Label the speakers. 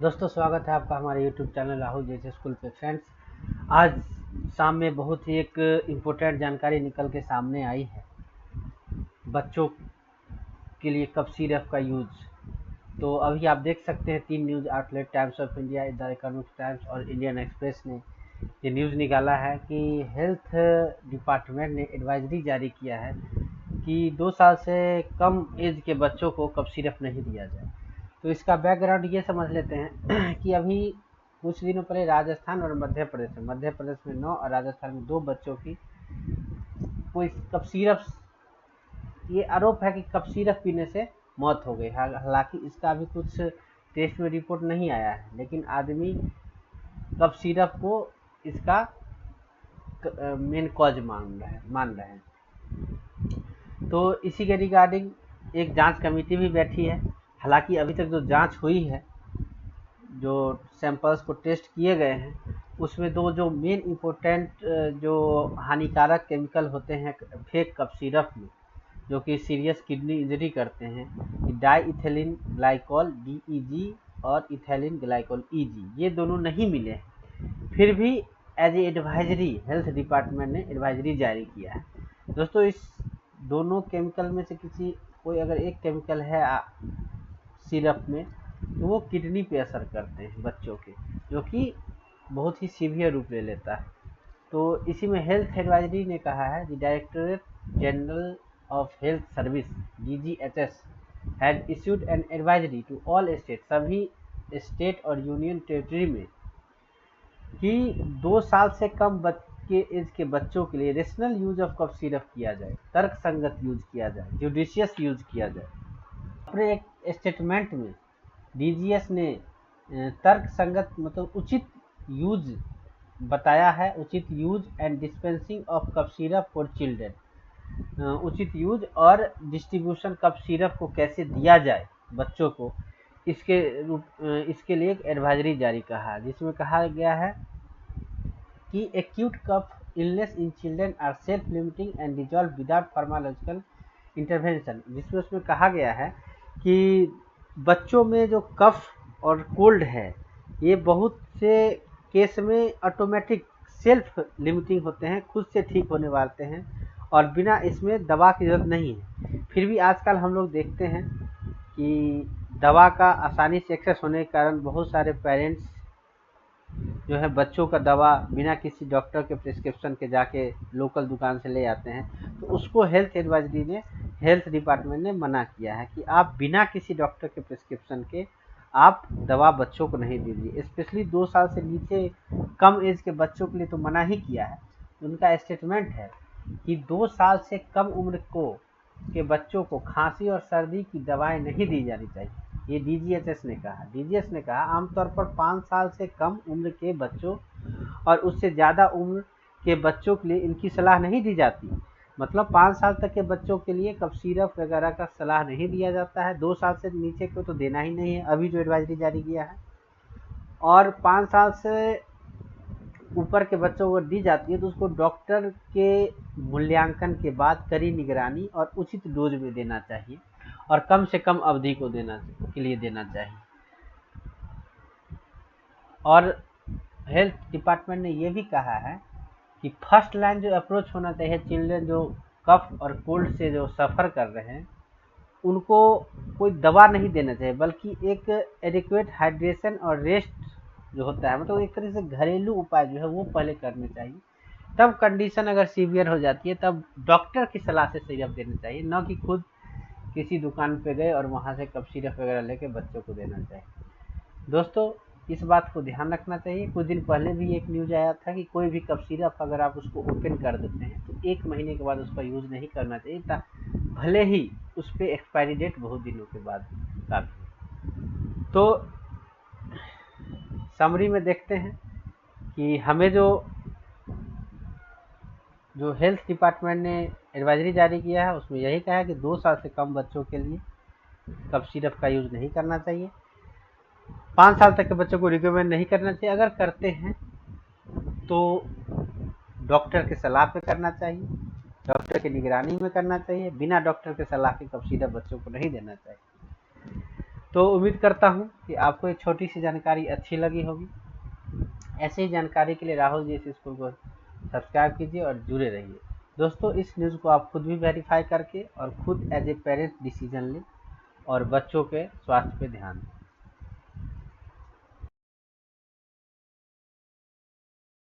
Speaker 1: दोस्तों, स्वागत है आपका हमारे YouTube चैनल राहुल जैसे स्कूल पे। फ्रेंड्स, आज शाम में बहुत ही एक इम्पोर्टेंट जानकारी निकल के सामने आई है बच्चों के लिए कफ सिरप का यूज। तो अभी आप देख सकते हैं 3 news outlet times of India, the economic times और इंडियन एक्सप्रेस ने ये न्यूज़ निकाला है कि हेल्थ डिपार्टमेंट ने एडवाइजरी जारी किया है कि 2 साल से कम एज के बच्चों को कफ सिरप नहीं दिया जाए। तो इसका बैकग्राउंड ये समझ लेते हैं कि अभी कुछ दिनों पहले राजस्थान और मध्य प्रदेश में 9 और राजस्थान में 2 बच्चों की कोई कफ सिरप, ये आरोप है कि कफ सिरप पीने से मौत हो गई। हालांकि इसका अभी कुछ टेस्ट में रिपोर्ट नहीं आया है, लेकिन आदमी कफ सिरप को इसका मेन कॉज मान रहे हैं। तो इसी के रिगार्डिंग एक जांच कमेटी भी बैठी है। हालांकि अभी तक जो जांच हुई है, जो सैंपल्स को टेस्ट किए गए हैं, उसमें दो जो मेन इम्पोर्टेंट जो हानिकारक केमिकल होते हैं फेक कफ सिरप में, जो कि सीरियस किडनी इंजरी करते हैं, डाई इथेलिन ग्लाइकोल DEG और इथेलिन ग्लाइकोल EG, ये दोनों नहीं मिले हैं। फिर भी as a advisory health department ने एडवाइजरी जारी किया है। दोस्तों, इस दोनों केमिकल में से कोई अगर एक केमिकल है सिरप में, तो वो किडनी पे असर करते हैं बच्चों के, जो कि बहुत ही सीवियर रूप ले लेता है। तो इसी में हेल्थ एडवाइजरी ने कहा है कि directorate general of health service DGHS has issued an advisory to all state, सभी स्टेट और यूनियन टेरिटरी में, कि 2 साल से कम के एज के बच्चों के लिए rational use of cough syrup किया जाए, तर्क संगत यूज किया जाए, जुडिशियस यूज किया जाए। अपने एक स्टेटमेंट में DGS ने तर्क संगत मतलब उचित यूज बताया है। उचित use and dispensing of cough syrup for children, उचित यूज और डिस्ट्रीब्यूशन कफ सिरप को कैसे दिया जाए बच्चों को, इसके लिए एक एडवाइजरी जारी कहा, जिसमें कहा गया है कि acute cough illness in children are self limiting and dissolve without pharmacological intervention. जिसमें उसमें कहा गया है कि बच्चों में जो कफ और कोल्ड है, ये बहुत से केस में ऑटोमेटिक सेल्फ लिमिटिंग होते हैं, खुद से ठीक होने वाले हैं और बिना इसमें दवा की जरूरत नहीं है। फिर भी आजकल हम लोग देखते हैं कि दवा का आसानी से एक्सेस होने के कारण बहुत सारे पेरेंट्स जो है बच्चों का दवा बिना किसी डॉक्टर के प्रिस्क्रिप्शन के जाके लोकल दुकान से ले आते हैं। तो उसको हेल्थ एडवाइजरी ने, हेल्थ डिपार्टमेंट ने मना किया है कि आप बिना किसी डॉक्टर के प्रिस्क्रिप्शन के आप दवा बच्चों को नहीं दीजिए। स्पेशली 2 साल से नीचे कम एज के बच्चों के लिए तो मना ही किया है। उनका स्टेटमेंट है कि 2 साल से कम उम्र के बच्चों को खांसी और सर्दी की दवाएं नहीं दी जानी चाहिए, ये DGHS ने कहा। DGS ने कहा आमतौर पर 5 साल से कम उम्र के बच्चों और उससे ज़्यादा उम्र के बच्चों के लिए इनकी सलाह नहीं दी जाती। मतलब 5 साल तक के बच्चों के लिए कफ सिरप वगैरह का सलाह नहीं दिया जाता है। 2 साल से नीचे को तो देना ही नहीं है, अभी जो एडवाइजरी जारी किया है। और 5 साल से ऊपर के बच्चों को दी जाती है तो उसको डॉक्टर के मूल्यांकन के बाद कड़ी निगरानी और उचित डोज में देना चाहिए और कम से कम अवधि को देना चाहिए। और हेल्थ डिपार्टमेंट ने ये भी कहा है कि फर्स्ट लाइन जो अप्रोच होना चाहिए, चिल्ड्रन जो कफ और कोल्ड से जो सफ़र कर रहे हैं, उनको कोई दवा नहीं देना चाहिए, बल्कि एक एडिक्वेट हाइड्रेशन और रेस्ट जो होता है, मतलब एक तरह से घरेलू उपाय जो है वो पहले करने चाहिए। तब कंडीशन अगर सीवियर हो जाती है तब डॉक्टर की सलाह से सिरप देना चाहिए, न कि खुद किसी दुकान पे गए और वहाँ से कफ सिरप वगैरह लेके बच्चों को देना चाहिए। दोस्तों, इस बात को ध्यान रखना चाहिए। कुछ दिन पहले भी एक न्यूज़ आया था कि कोई भी कफ सिरप अगर आप उसको ओपन कर देते हैं तो 1 महीने के बाद उसका यूज़ नहीं करना चाहिए, भले ही उस पर एक्सपायरी डेट बहुत दिनों के बाद का भी। तो समरी में देखते हैं कि हमें जो हेल्थ डिपार्टमेंट ने एडवाइजरी जारी किया है, उसमें यही कहा है कि 2 साल से कम बच्चों के लिए कफ सिरप का यूज़ नहीं करना चाहिए। 5 साल तक के बच्चों को रिकमेंड नहीं करना चाहिए। अगर करते हैं तो डॉक्टर की सलाह पे करना चाहिए, डॉक्टर की निगरानी में करना चाहिए। बिना डॉक्टर के सलाह के कफ सिरप बच्चों को नहीं देना चाहिए। तो उम्मीद करता हूँ कि आपको एक छोटी सी जानकारी अच्छी लगी होगी। ऐसे ही जानकारी के लिए राहुल जी इस स्कूल को सब्सक्राइब कीजिए और जुड़े रहिए। दोस्तों, इस न्यूज़ को आप खुद भी वेरीफाई करके और खुद एज ए पेरेंट डिसीजन लें और बच्चों के स्वास्थ्य पे ध्यान दें।